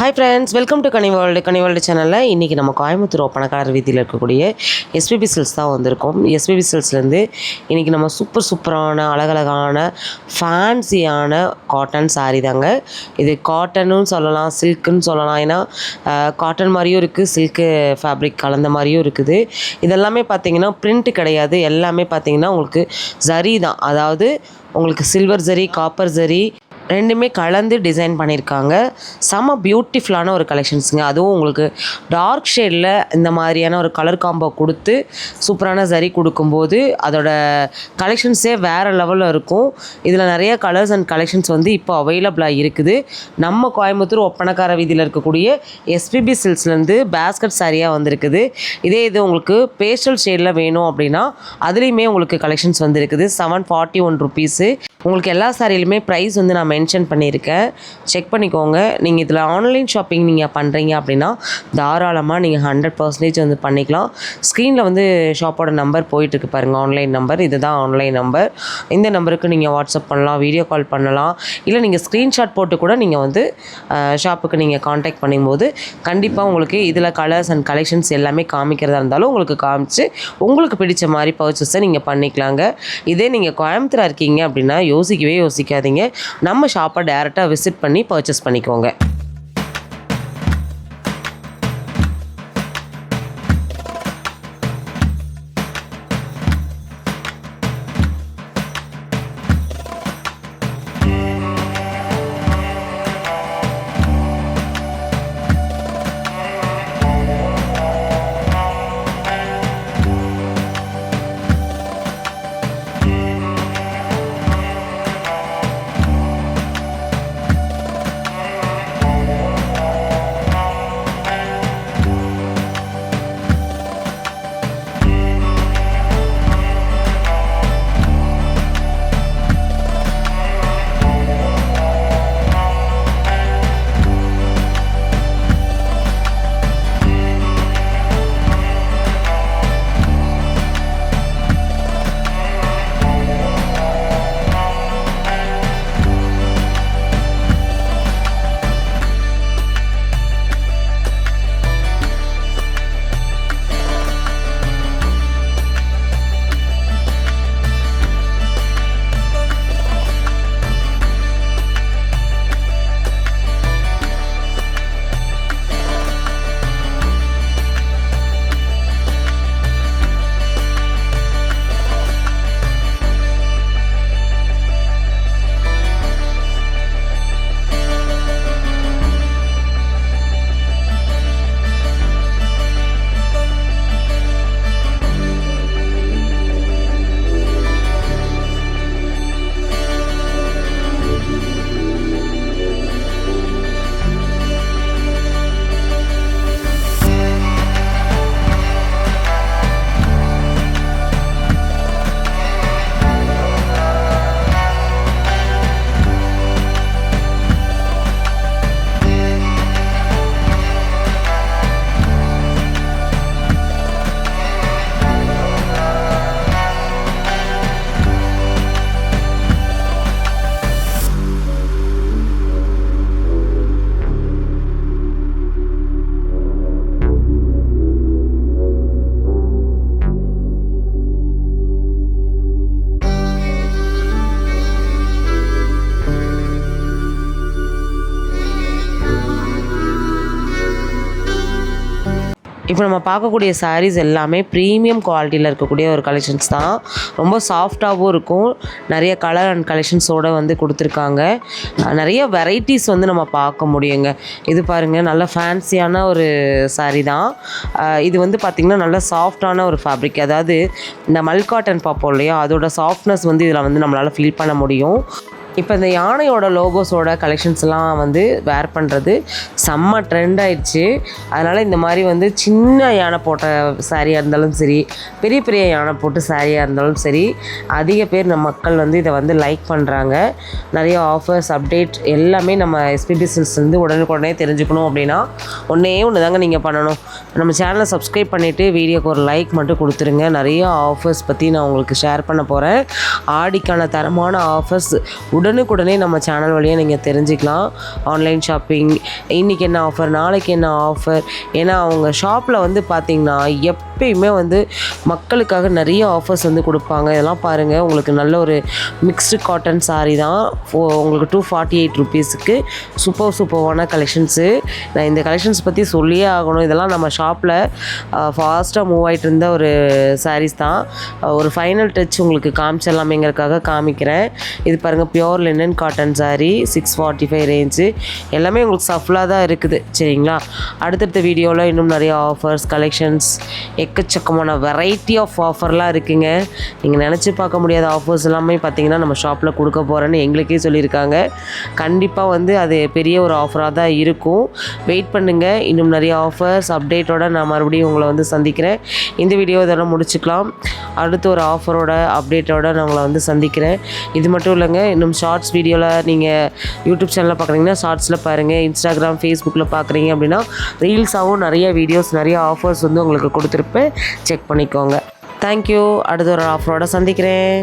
Hi friends, welcome to கனிவேர்ல்டு சேனலில் இன்றைக்கி நம்ம கோயம்புத்தூர் ஒப்பனக்காரர் வீதியில் இருக்கக்கூடிய எஸ்பிபி சில்க்ஸ் தான் வந்திருக்கோம். எஸ்பிபி சில்க்ஸ்லேருந்து இன்றைக்கி நம்ம சூப்பரான அழகழகான ஃபேன்சியான காட்டன் சாரீ தாங்க. இது காட்டன்னு சொல்லலாம், சில்க்குன்னு சொல்லலாம். ஏன்னா காட்டன் மாதிரியும் இருக்குது, சில்க்கு ஃபேப்ரிக் கலந்த மாதிரியும் இருக்குது. இதெல்லாமே பார்த்திங்கன்னா பிரிண்ட் கிடையாது, எல்லாமே பார்த்திங்கன்னா உங்களுக்கு ஜரி தான். அதாவது உங்களுக்கு சில்வர் ஜரி, காப்பர் ஜரி ரெண்டுமே கலந்து டிசைன் பண்ணியிருக்காங்க. செம்ம பியூட்டிஃபுல்லான ஒரு கலெக்ஷன்ஸுங்க. அதுவும் உங்களுக்கு டார்க் ஷேடில் இந்த மாதிரியான ஒரு கலர் காம்போ கொடுத்து சூப்பரான சரி கொடுக்கும்போது அதோட கலெக்ஷன்ஸே வேறு லெவலில் இருக்கும். இதில் நிறைய கலர்ஸ் அண்ட் கலெக்ஷன்ஸ் வந்து இப்போ அவைலபிளாக இருக்குது. நம்ம கோயம்புத்தூர் ஒப்பனக்கார வீதியில் இருக்கக்கூடிய எஸ்பிபி சில்க்ஸ்லேருந்து பேஸ்கட் சாரியாக வந்திருக்குது. இது உங்களுக்கு பேஸ்டல் ஷேடில் வேணும் அப்படின்னா அதுலேயுமே உங்களுக்கு கலெக்ஷன்ஸ் வந்துருக்குது. 741 ருபீஸு. உங்களுக்கு எல்லா சாரியிலுமே ப்ரைஸ் வந்து நான் மென்ஷன் பண்ணியிருக்கேன், செக் பண்ணிக்கோங்க. நீங்கள் இதில் ஆன்லைன் ஷாப்பிங் நீங்கள் பண்ணுறீங்க அப்படின்னா தாராளமாக நீங்கள் 100% வந்து பண்ணிக்கலாம். ஸ்க்ரீனில் வந்து ஷாப்போட நம்பர் போயிட்டுருக்கு பாருங்கள், ஆன்லைன் நம்பர். இதுதான் ஆன்லைன் நம்பர். இந்த நம்பருக்கு நீங்கள் வாட்ஸ்அப் பண்ணலாம், வீடியோ கால் பண்ணலாம், இல்லை நீங்கள் ஸ்க்ரீன்ஷாட் போட்டு கூட நீங்கள் வந்து ஷாப்புக்கு நீங்கள் காண்டாக்ட் பண்ணும்போது கண்டிப்பாக உங்களுக்கு இதில் கலர்ஸ் அண்ட் கலெக்ஷன்ஸ் எல்லாமே காமிக்கிறதா இருந்தாலும் உங்களுக்கு காமிச்சு உங்களுக்கு பிடிச்ச மாதிரி பர்ச்சேஸை நீங்கள் பண்ணிக்கலாங்க. இதே நீங்கள் கோயம்புத்தூராக இருக்கீங்க அப்படின்னா யோசிக்காதீங்க, நம்ம ஷாப்பை டைரெக்டாக விசிட் பண்ணி பர்ச்சேஸ் பண்ணிக்கோங்க. இப்போ நம்ம பார்க்கக்கூடிய சாரீஸ் எல்லாமே ப்ரீமியம் குவாலிட்டியில் இருக்கக்கூடிய ஒரு கலெக்ஷன்ஸ் தான். ரொம்ப சாஃப்டாகவும் இருக்கும். நிறைய கலர் அண்ட் கலெக்ஷன்ஸோடு வந்து கொடுத்துருக்காங்க. நிறைய வெரைட்டிஸ் வந்து நம்ம பார்க்க முடியுங்க. இது பாருங்கள், நல்ல ஃபேன்சியான ஒரு சாரீ தான். இது வந்து பார்த்திங்கன்னா நல்ல சாஃப்டான ஒரு ஃபேப்ரிக். அதாவது இந்த மல் காட்டன் பார்ப்போம் இல்லையா, அதோட சாஃப்ட்னஸ் வந்து இதில் வந்து நம்மளால் ஃபீல் பண்ண முடியும். இப்போ இந்த யானையோட லோகோஸோட கலெக்ஷன்ஸ்லாம் வந்து வேர் பண்ணுறது செம்ம ட்ரெண்ட் ஆயிடுச்சு. அதனால் இந்த மாதிரி வந்து சின்ன யானை போட்ட சாரியாக இருந்தாலும் சரி, பெரிய பெரிய யானை போட்டு சாரியாக இருந்தாலும் சரி, அதிக பேர் நம்ம மக்கள் வந்து இதை வந்து லைக் பண்ணுறாங்க. நிறைய ஆஃபர்ஸ், அப்டேட் எல்லாமே நம்ம எஸ்பிபி சில்க்ஸ் வந்து உடனுக்குடனே தெரிஞ்சுக்கணும் அப்படின்னா ஒன்றே ஒன்று தாங்க நீங்கள் பண்ணணும். நம்ம சேனலை சப்ஸ்கிரைப் பண்ணிவிட்டு வீடியோக்கு ஒரு லைக் மட்டும் கொடுத்துருங்க. நிறைய ஆஃபர்ஸ் பற்றி நான் உங்களுக்கு ஷேர் பண்ண போகிறேன். ஆடிக்கான தரமான ஆஃபர்ஸ் உடனுக்குடனே நம்ம சேனல் வழியாக நீங்கள் தெரிஞ்சுக்கலாம். ஆன்லைன் ஷாப்பிங் இன்றைக்கி என்ன ஆஃபர், நாளைக்கு என்ன ஆஃபர். ஏன்னா அவங்க ஷாப்பில் வந்து பார்த்திங்கன்னா எப்பயுமே வந்து மக்களுக்காக நிறைய ஆஃபர்ஸ் வந்து கொடுப்பாங்க. இதெல்லாம் பாருங்கள், உங்களுக்கு நல்ல ஒரு மிக்ஸ்டு காட்டன் சாரீ தான். உங்களுக்கு 248 ருபீஸுக்கு சூப்பர்வான கலெக்ஷன்ஸு. நான் இந்த கலெக்ஷன்ஸ் பற்றி சொல்லியே ஆகணும். இதெல்லாம் நம்ம ஷாப்பில் ஃபாஸ்ட்டாக மூவ் ஆகிட்டு இருந்த ஒரு சாரீஸ் தான். ஒரு ஃபைனல் டச் உங்களுக்கு காமிச்சிடலாமேங்கிறதுக்காக காமிக்கிறேன். இது பாருங்கள், pure linen cotton sari 645 range. எல்லாமே உங்களுக்கு சஃப்லாக தான் இருக்குது. சரிங்களா, அடுத்தடுத்த வீடியோவில் இன்னும் நிறைய ஆஃபர்ஸ் கலெக்ஷன்ஸ் எக்கச்சக்கமான வெரைட்டி ஆஃப் ஆஃபர்லாம் இருக்குங்க. நீங்கள் நினச்சி பார்க்க முடியாத ஆஃபர்ஸ் எல்லாமே பார்த்தீங்கன்னா நம்ம ஷாப்பில் கொடுக்க போகிறேன்னு எங்களுக்கே சொல்லியிருக்காங்க. கண்டிப்பாக வந்து அது பெரிய ஒரு ஆஃபராக தான் இருக்கும். வெயிட் பண்ணுங்கள், இன்னும் நிறைய ஆஃபர்ஸ் அப்டேட்டோட நான் மறுபடியும் உங்களை வந்து சந்திக்கிறேன். இந்த வீடியோ இதெல்லாம் முடிச்சுக்கலாம். அடுத்து ஒரு ஆஃபரோட அப்டேட்டோட நான் உங்களை வந்து சந்திக்கிறேன். இது மட்டும் இல்லைங்க, இன்னும் ஷார்ட்ஸ் வீடியோவில் நீங்கள் யூடியூப் சேனலில் பார்க்குறீங்கன்னா ஷார்ட்ஸில் பாருங்கள். இன்ஸ்டாகிராம் ஃபேஸ்புக்கில் பார்க்குறீங்க அப்படின்னா ரீல்ஸாகவும் நிறைய வீடியோஸ் நிறைய ஆஃபர்ஸ் வந்து உங்களுக்கு கொடுத்துருப்பேன். செக் பண்ணிக்கோங்க. தேங்க்யூ. அடுத்த ஒரு ஆஃபரோட சந்திக்கிறேன்.